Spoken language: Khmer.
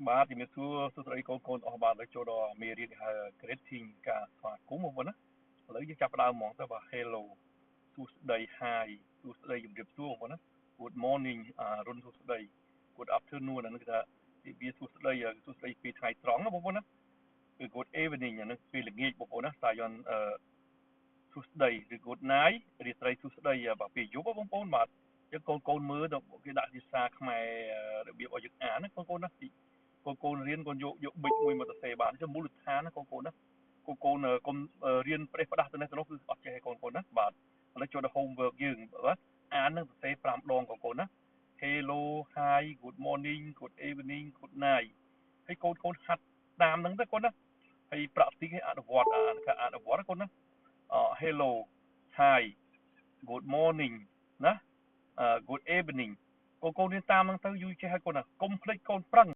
បាទជំរាបសួរសួស្តីកូនអស់បាទដែលចូលដល់មេរៀនហៅ greeting ការស្វាគមន៍បងប្អូនណាឥឡូវយើងចាប់ផ្ដើមហ្មងទៅបាទ hello សួស្តី hi សួស្តីជំរាបសួរបងប្អូនណា good morning រុនសួស្តី good afternoon អានោះគេថាវាសួស្តីពេលថ្ងៃត្រង់ណាបងប្អូនណាគឺ good evening អានោះពេលល្ងាចបងប្អូនណាសាយ័ន្តសួស្តីឬ good night រាត្រីសួស្តីបាទពេលយប់បងប្អូនបាទអញ្ចឹងកូនមើលទៅគេដាក់ភាសាខ្មែររបៀបឲ្យយើងអានណាកូនណាកូនរៀនកូនយកប៊ិចមួយមកសរសេរបានchứមូលដ្ឋានណាកូនណាកូនកុំរៀនផ្ដេសផ្ដាស់ទៅនេះទៅនោះគឺអត់ចេះឯកូនណាបាទឥឡូវចូលដល់ homework យើងបាទអាននឹងសរសេរ5ដងកូនណា hello hi good morning good evening good night ហើយកូនហាត់តាមហ្នឹងទៅកូនណាហើយ practice ឲ្យអនុវត្តអនុវត្តណាកូនណាhello hi good morning ណាgood evening កូនរៀនតាមហ្នឹងទៅយូរចេះហើយកូនណាកុំភ្លេចកូនប្រឹង